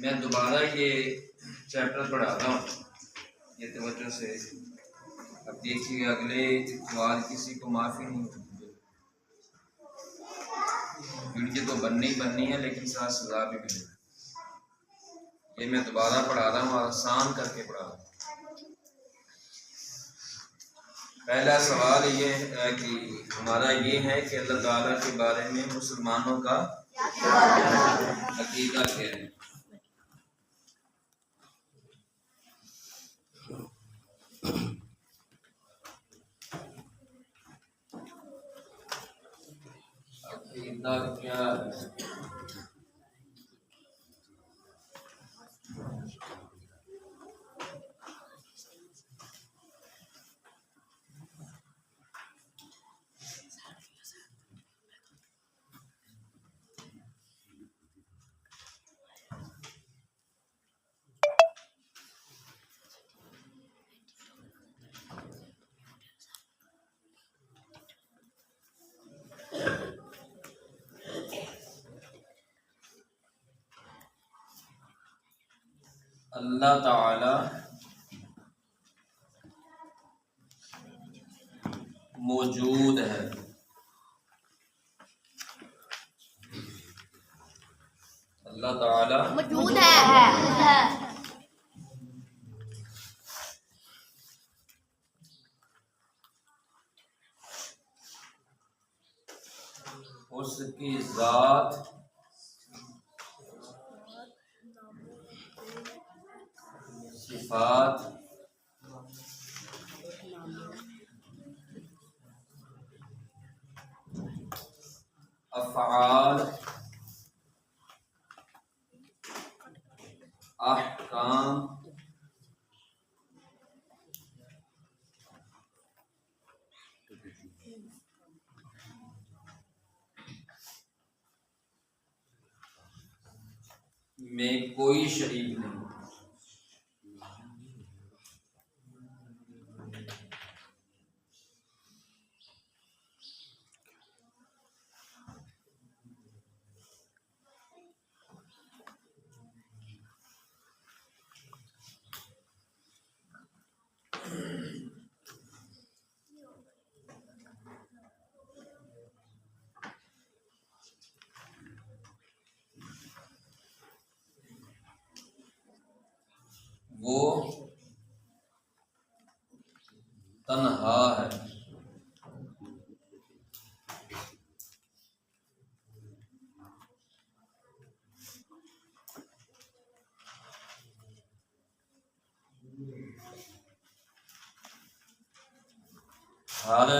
میں دوبارہ یہ چیپٹر پڑھا رہا ہوں، یہ توجہ سے اب دیکھیے اگلے اتوار کسی کو معافی نہیں ہوتی، ویڈیو تو بننی ہی بننی ہے لیکن ساتھ سزا بھی ملے گی۔ یہ میں دوبارہ پڑھا رہا ہوں اور آسان کر کے پڑھا رہا ہوں۔ پہلا سوال یہ ہے کہ ہمارا یہ ہے کہ اللہ تعالیٰ کے بارے میں مسلمانوں کا عقیدہ کیا ہے؟ عقیدہ کیا ہے؟ اللہ تعالی موجود ہے، اللہ تعالی موجود ہے۔ اس کی ذات صفات افعال احکام میں کوئی شریک نہیں۔ وہ تنہا ہے، ہر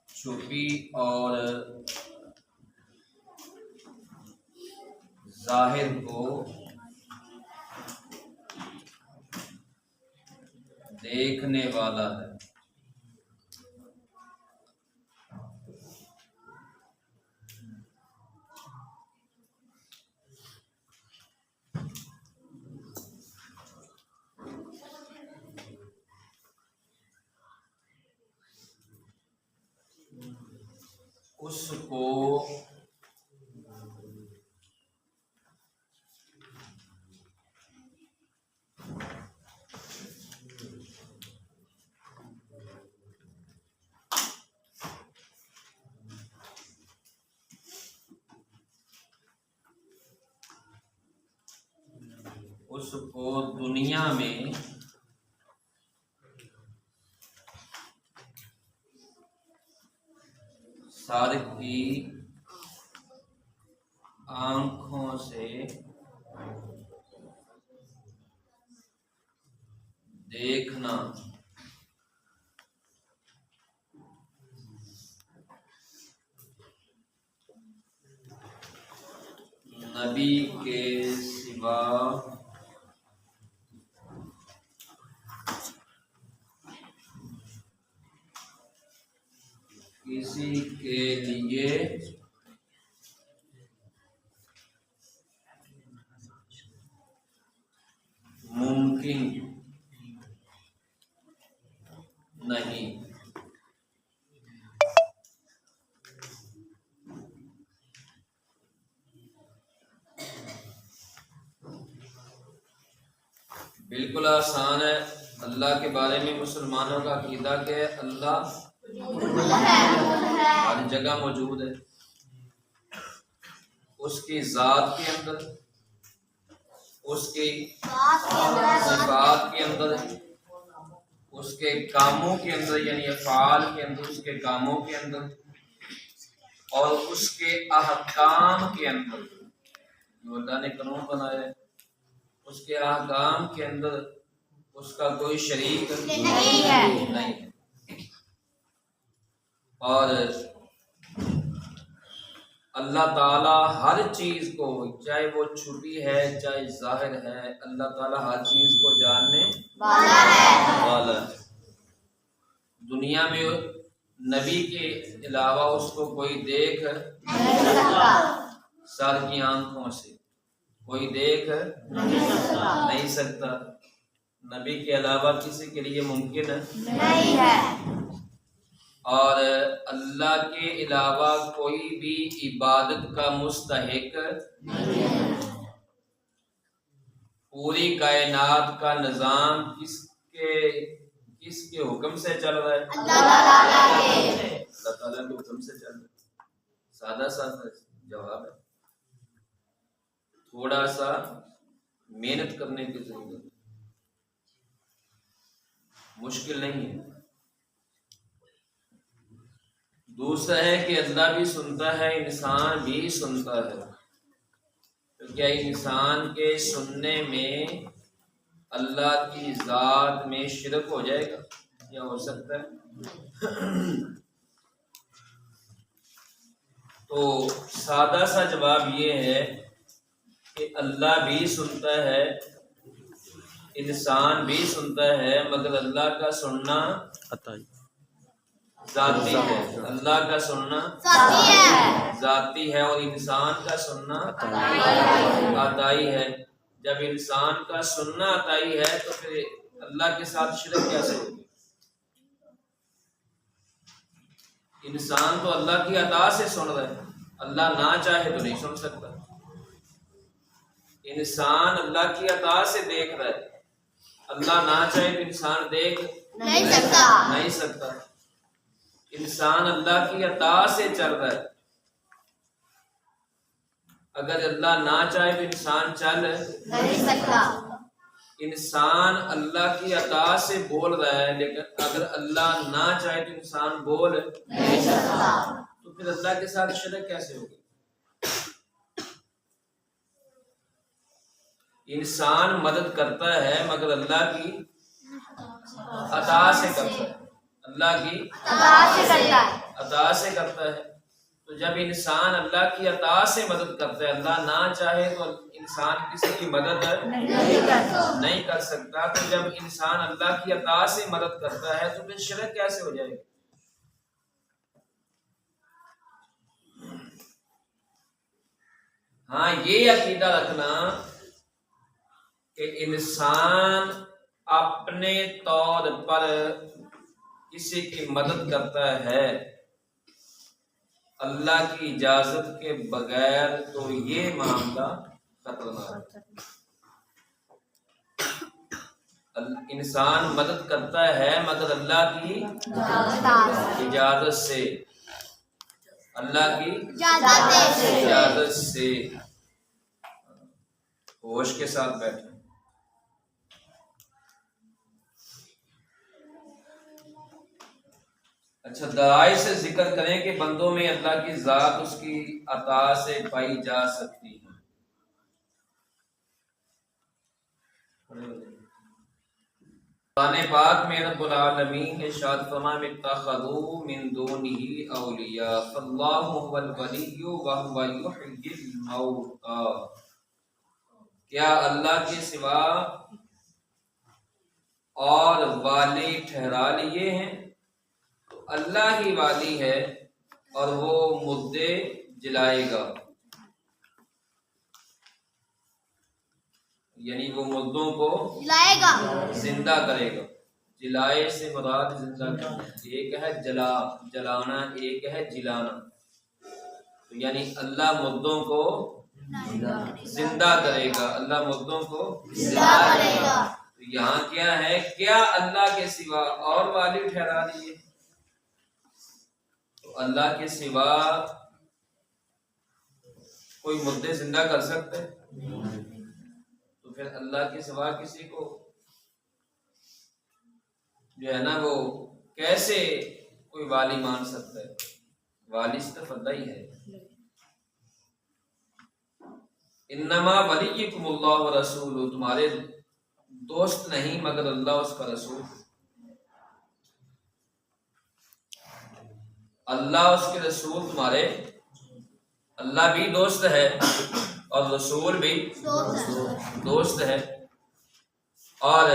چھپی اور ظاہر کو دیکھنے والا ہے۔ اس کو دنیا میں سر کی آنکھوں سے دیکھنا نبی کے سوا کسی کے لیے ممکن نہیں۔ بالکل آسان ہے۔ اللہ کے بارے میں مسلمانوں کا عقیدہ کہ اللہ ہر جگہ موجود ہے، اس کی ذات کے اندر، اس کی صفات کے اندر، اس کے کاموں کے اندر، یعنی افعال کے اندر، اس کے کاموں کے اندر اور اس کے احکام کے اندر جو اللہ نے قانون بنایا ہے، اس کے احکام کے اندر اس کا کوئی شریک نہیں ہے۔ اور اللہ تعالیٰ ہر چیز کو، چاہے وہ چھپی ہے چاہے ظاہر ہے، اللہ تعالیٰ ہر چیز کو جاننے والا ہے۔ دنیا میں نبی کے علاوہ اس کو کوئی دیکھ سر کی آنکھوں سے کوئی دیکھ نہیں سکتا، نبی کے علاوہ کسی کے لیے ممکن نہیں ہے۔ اور اللہ کے علاوہ کوئی بھی عبادت کا مستحق نہیں ہے۔ پوری کائنات کا نظام کس کے حکم سے چل رہا ہے؟ اللہ تعالیٰ کے حکم سے چل رہا ہے۔ سادہ سادہ جواب ہے، تھوڑا سا محنت کرنے کی ضرورت ہے، مشکل نہیں ہے۔ دوسرا ہے کہ اللہ بھی سنتا ہے، انسان بھی سنتا ہے، تو کیا انسان کے سننے میں اللہ کی ذات میں شرک ہو جائے گا؟ کیا ہو سکتا ہے؟ تو سادہ سا جواب یہ ہے کہ اللہ بھی سنتا ہے، انسان بھی سنتا ہے، مگر اللہ کا سننا ذاتی ہے، اللہ کا سننا ذاتی ہے اور انسان کا سننا عطائی ہے۔ جب انسان کا سننا عطائی ہے تو پھر اللہ کے ساتھ شرک کیسے ہوگی؟ انسان تو اللہ کی عطا سے سن رہا ہے، اللہ نہ چاہے تو نہیں سن سکتا۔ انسان اللہ کی عطا سے دیکھ رہا ہے، اللہ نہ چاہے تو انسان دیکھ نہیں سکتا۔ انسان اللہ کی عطا سے چل رہا ہے، اگر اللہ نہ چاہے تو انسان چل نہیں سکتا۔ انسان اللہ کی عطا سے بول رہا ہے، لیکن اگر اللہ نہ چاہے تو انسان بول نہیں سکتا، تو پھر اللہ کے ساتھ شرک کیسے ہوگی؟ انسان مدد کرتا ہے مگر اللہ کی عطا سے کرتا ہے، اللہ کی عطا سے کرتا ہے۔ تو جب انسان اللہ کی عطا سے مدد کرتا ہے، اللہ نہ چاہے تو انسان کسی کی مدد نہیں کر سکتا، تو جب انسان اللہ کی عطا سے مدد کرتا ہے تو پھر شرک کیسے ہو جائے گا؟ ہاں، یہ عقیدہ رکھنا کہ انسان اپنے طور پر کسی کی مدد کرتا ہے اللہ کی اجازت کے بغیر، تو یہ معاملہ خطرناک ہے۔ انسان مدد کرتا ہے مگر اللہ کی اجازت سے، اللہ کی اجازت سے۔ ہوش کے ساتھ بیٹھیں۔ اچھا، دلائل سے ذکر کریں کہ بندوں میں اللہ کی ذات اس کی عطا سے پائی جا سکتی ہے۔ قرآن پاک میں رب العالمین ارشاد فرمایا اتخذوا من دونه اولیاء فاللہ هو الولی وهو یحیی الموتى۔ کیا اللہ کے سوا اور والی ٹھہرا لیے ہیں؟ تو اللہ ہی والی ہے اور وہ مردے جلائے گا، یعنی وہ مردوں کو زندہ کرے گا۔ جلائے سے مراد زندہ کرنا، ایک ہے جلانا، ایک ہے جلانا۔ تو یعنی اللہ مردوں کو زندہ کرے گا، اللہ مردوں کو زندہ کرے گا۔ تو یہاں کیا ہے، کیا اللہ کے سوا اور والی ٹھہرا دیے؟ تو اللہ کے سوا کوئی مردے زندہ کر سکتے؟ تو پھر اللہ کے سوا کسی کو جو ہے نا وہ کیسے کوئی والی مان سکتا ہے؟ والی صرف اللہ ہی ہے۔ انما ولیکم اللہ ورسولہ، تمہارے دوست نہیں مگر اللہ اس کا رسول، اللہ اس کے رسول تمہارے، اللہ بھی دوست ہے اور رسول بھی دوست ہے، اور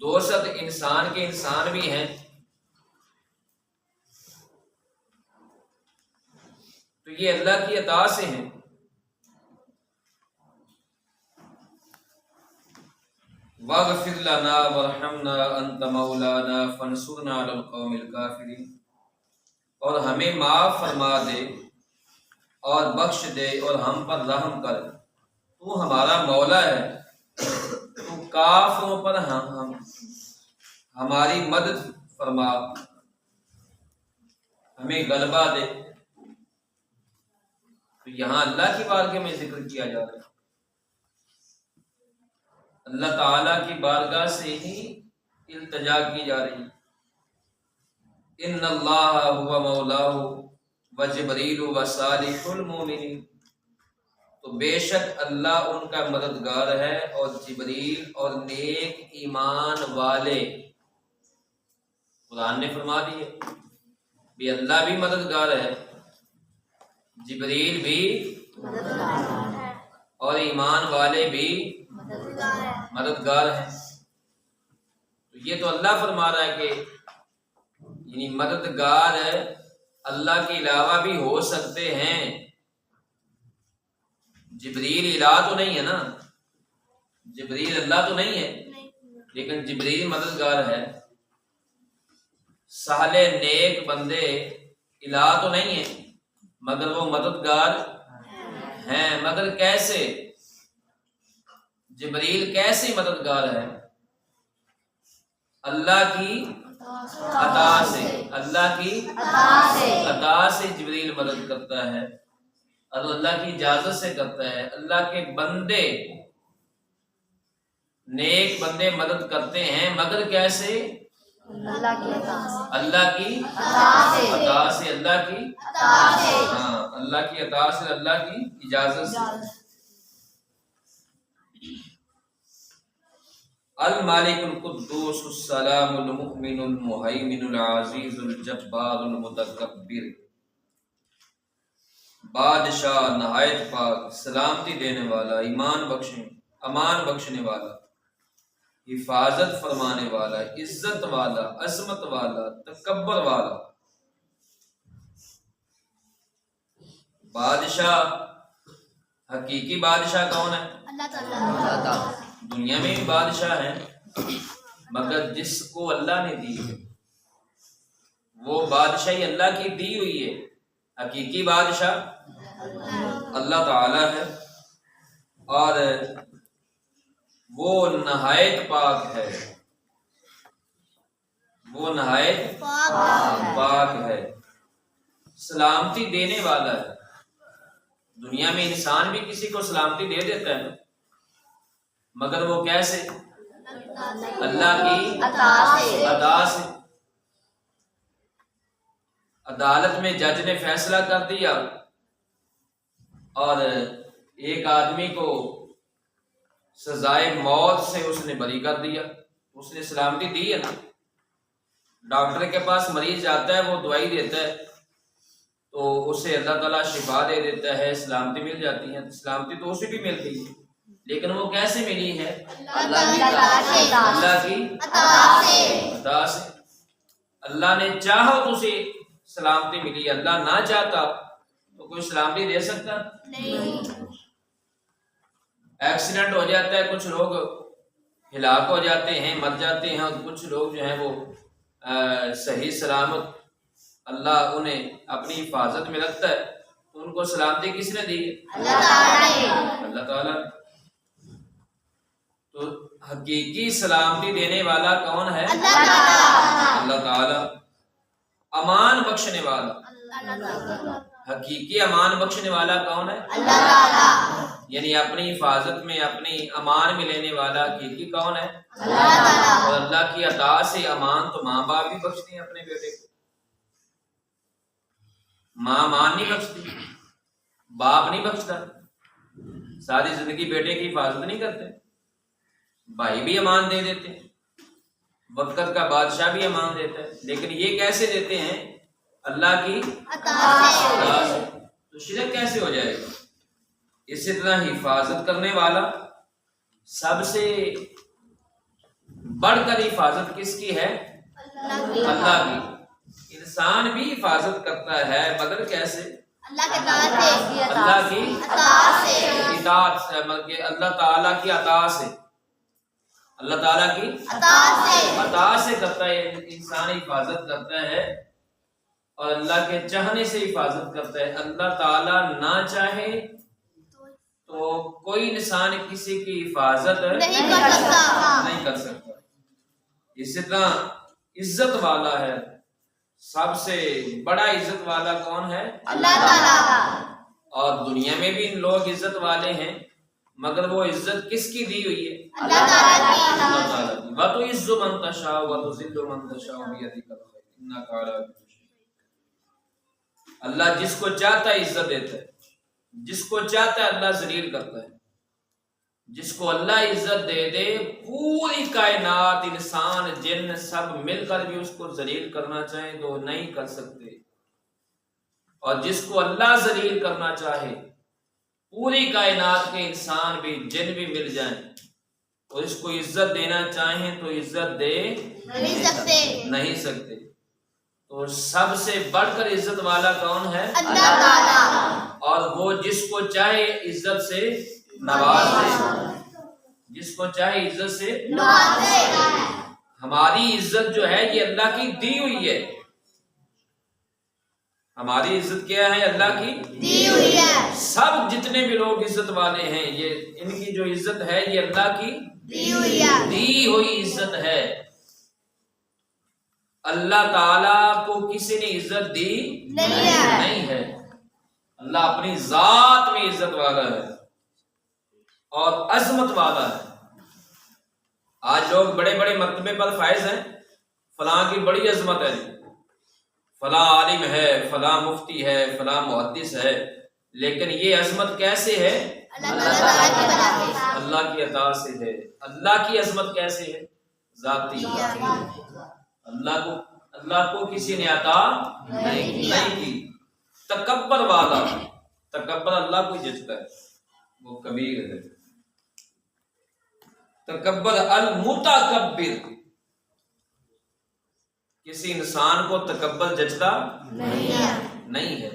دوست انسان کے انسان بھی ہیں۔ تو یہ اللہ کی عطا سے ہیں۔ وَاغْفِرْ لَنَا وَارْحَمْنَا أَنْتَ مَوْلَانَا فَانْصُرْنَا عَلَى الْقَوْمِ الْكَافِرِينَ، اور ہمیں معاف فرما دے اور بخش دے اور ہم پر رحم کر، تو ہمارا مولا ہے، تو کافروں پر ہماری مدد فرما، ہمیں غلبہ دے۔ تو یہاں اللہ کی بارگاہ میں ذکر کیا جا رہا ہے، اللہ تعالیٰ کی بارگاہ سے ہی التجا کی جا رہی ہے۔ ان اللہ هو مولاہ وجبریل وصالح المؤمنین، تو بے شک اللہ ان کا مددگار ہے اور جبریل اور نیک ایمان والے۔ قرآن نے فرما دیا بھی اللہ بھی مددگار ہے، جبریل بھی اور ایمان والے بھی مددگار ہیں۔ تو یہ تو اللہ فرما رہا ہے کہ یعنی مددگار اللہ کے علاوہ بھی ہو سکتے ہیں۔ جبریل الہ تو نہیں ہے نا، جبریل اللہ تو نہیں ہے، لیکن جبریل مددگار ہے۔ صالح نیک بندے الہ تو نہیں ہیں مگر وہ مددگار ہیں۔ مگر کیسے؟ جبریل کیسے مددگار ہے؟ اللہ کی عطا سے، اللہ کی عطا سے جبریل مدد کرتا ہے اور اللہ کی اجازت سے کرتا ہے۔ اللہ کے بندے، نیک بندے مدد کرتے ہیں مگر کیسے؟ اللہ کی عطا سے، اللہ کی عطا سے، اللہ کی اللہ کی عطا سے، اللہ کی اجازت سے۔ المالک القدوس السلام المؤمن المہیمن العزیز الجبار المتکبر، بادشاہ نہایت پاک، سلامتی دینے والا، امان بخشنے والا، حفاظت فرمانے والا، عزت والا، عظمت والا، تکبر والا۔ بادشاہ، حقیقی بادشاہ کون ہے؟ اللہ تعالیٰ۔ دنیا میں بھی بادشاہ ہیں مگر جس کو اللہ نے دی ہے وہ بادشاہی اللہ کی دی ہوئی ہے۔ حقیقی بادشاہ اللہ تعالی ہے اور وہ نہایت پاک ہے، وہ نہایت پاک ہے، سلامتی دینے والا ہے۔ دنیا میں انسان بھی کسی کو سلامتی دے دیتا ہے مگر وہ کیسے؟ اللہ کی عطا سے۔ عدالت میں جج نے فیصلہ کر دیا اور ایک آدمی کو سزائے موت سے اس نے بری کر دیا، اس نے سلامتی دی ہے نا۔ ڈاکٹر کے پاس مریض جاتا ہے، وہ دوائی دیتا ہے تو اسے اللہ تعالیٰ شفا دے دیتا ہے، سلامتی مل جاتی ہے۔ سلامتی تو اسے بھی مل گئی ہے لیکن وہ کیسے ملی ہے؟ اللہ کی عطا سے۔ اللہ نے چاہا تو اسے سلامتی ملی، اللہ نہ چاہتا تو کوئی سلامتی دے سکتا نہیں۔ ایکسیڈنٹ ہو جاتا ہے، کچھ لوگ ہلاک ہو جاتے ہیں، مر جاتے ہیں، اور کچھ لوگ جو ہیں وہ صحیح سلامت اللہ انہیں اپنی حفاظت میں رکھتا ہے، تو ان کو سلامتی کس نے دی؟ اللہ تعالیٰ۔ تو حقیقی سلامتی دینے والا کون ہے؟ اللہ تعالیٰ. اللہ تعالی. امان بخشنے والا، حقیقی امان بخشنے والا کون ہے؟ اللہ تعالیٰ. یعنی اپنی حفاظت میں، اپنی امان میں لینے والا حقیقی کون ہے؟ اللہ تعالیٰ. اور اللہ کی عطا سے امان تو ماں باپ بھی بخشتے ہیں اپنے بیٹے کو. ماں امان نہیں بخشتی، باپ نہیں بخشتا، ساری زندگی بیٹے کی حفاظت نہیں کرتے. بھائی بھی امان دے دیتے ہیں، وقت کا بادشاہ بھی امان دیتا ہے، لیکن یہ کیسے دیتے ہیں؟ اللہ کی عطا سے. عطا سے. تو شرک کیسے ہو جائے گا؟ اسی طرح حفاظت کرنے والا، سب سے بڑھ کر حفاظت کس کی ہے؟ اللہ کی. انسان بھی حفاظت کرتا ہے مگر کیسے؟ اللہ کے عطا سے. اللہ کی عطا سے. اطاعت سے، مطلب کہ اللہ تعالیٰ کی عطا سے. اللہ تعالیٰ کی عطا سے. عطا سے کرتا ہے انسان، حفاظت کرتا ہے اور اللہ کے چاہنے سے حفاظت کرتا ہے. اللہ تعالیٰ نہ چاہے تو کوئی انسان کسی کی حفاظت نہیں کر سکتا. نہیں کر سکتا. اسی طرح عزت والا ہے، سب سے بڑا عزت والا کون ہے؟ اللہ تعالیٰ. اور دنیا میں بھی لوگ عزت والے ہیں مگر وہ عزت کس کی دی ہوئی ہے؟ اللہ تعالیٰ کی. اللہ تعالیٰ کی. وَتُعِزُّ مَن تَشَاءُ وَتُذِلُّ مَن تَشَاءُ بِيَدِكَ الْخَيْرُ إِنَّكَ عَلَىٰ كُلِّ شَيْءٍ. اللہ جس کو چاہتا ہے عزت دیتا ہے، جس کو چاہتا ہے اللہ ذلیل کرتا ہے. جس کو اللہ عزت دے دے، پوری کائنات، انسان جن سب مل کر بھی اس کو ذلیل کرنا چاہیں تو نہیں کر سکتے. اور جس کو اللہ ذلیل کرنا چاہے، پوری کائنات کے انسان بھی، جن بھی مل جائیں اور اس کو عزت دینا چاہیں تو عزت دے نہیں سکتے. تو سب سے بڑھ کر عزت والا کون ہے؟ اللہ تعالیٰ. اور وہ جس کو چاہے عزت سے نواز دے، جس کو چاہے عزت سے نواز دے. ہماری عزت جو ہے یہ اللہ کی دی ہوئی ہے. ہماری عزت کیا ہے؟ اللہ کی دی ہوئی ہے. سب جتنے بھی لوگ عزت والے ہیں، یہ ان کی جو عزت ہے یہ اللہ کی دی ہوئی ہے. دی ہوئی عزت ہے. اللہ تعالیٰ کو کسی نے عزت دی نہیں ہے. اللہ اپنی ذات میں عزت والا ہے اور عظمت والا ہے. آج لوگ بڑے بڑے مرتبے پر فائز ہیں، فلاں کی بڑی عظمت ہے، فلاں عالم ہے، فلاں مفتی ہے، فلاں محدث ہے، لیکن یہ عظمت کیسے ہے؟ اللہ کی عطا سے ہے. اللہ کی عظمت کیسے ہے؟ ذاتی. اللہ کو کسی نے عطا نہیں کی. تکبر والا، تکبر اللہ کو جچتا ہے، وہ کبیر ہے. تکبر المتکبر، کسی انسان کو تکبر جچتا نہیں ہے.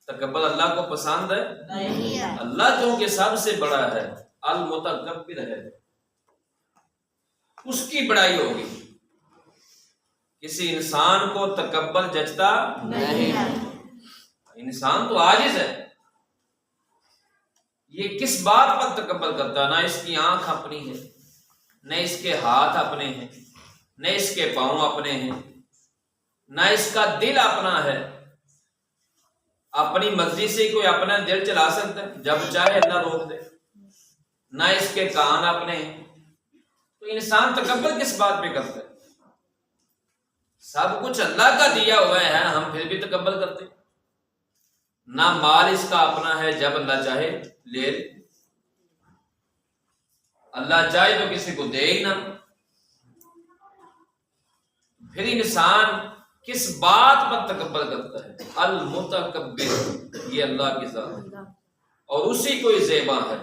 تکبر اللہ کو پسند ہے نہیں. اللہ جو کہ سب سے بڑا ہے، المتکبر ہے، اس کی بڑائی ہوگی. کسی انسان کو تکبر جچتا نہیں. انسان تو عاجز ہے. یہ کس بات پر تکبر کرتا ہے؟ نہ اس کی آنکھ اپنی ہے، نہ اس کے ہاتھ اپنے ہیں، نہ اس کے پاؤں اپنے ہیں، نہ اس کا دل اپنا ہے. اپنی مرضی سے کوئی اپنا دل چلا سکتا ہے؟ جب چاہے اللہ روک دے. نہ اس کے کان اپنے ہیں. تو انسان تکبر کس بات پہ کرتا ہے؟ سب کچھ اللہ کا دیا ہوا ہے، ہم پھر بھی تکبر کرتے. نہ مال اس کا اپنا ہے، جب اللہ چاہے لے لے، اللہ چاہے تو کسی کو دے ہی نہ. پھر انسان کس بات پر تکبر کرتا ہے؟ المتکبر، یہ اللہ کی ذات ہے اور اسی کو ہی زیبا ہے.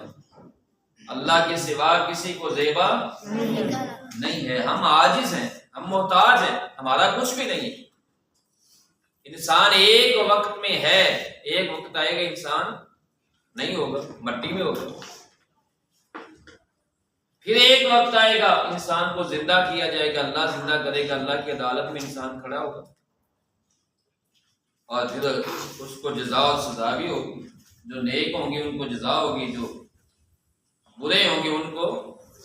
اللہ کے سوا کسی کو زیبا نہیں ہے. ہم عاجز ہیں، ہم محتاج ہیں، ہمارا کچھ بھی نہیں ہے. انسان ایک وقت میں ہے، ایک وقت آئے گا انسان نہیں ہوگا، مٹی میں ہوگا. پھر ایک وقت آئے گا انسان کو زندہ کیا جائے گا، اللہ زندہ کرے گا، اللہ کی عدالت میں انسان کھڑا ہوگا اور پھر اس کو جزا اور سزا بھی ہوگی. جو نیک ہوں گے ان کو جزا ہوگی، جو برے ہوں گے ان کو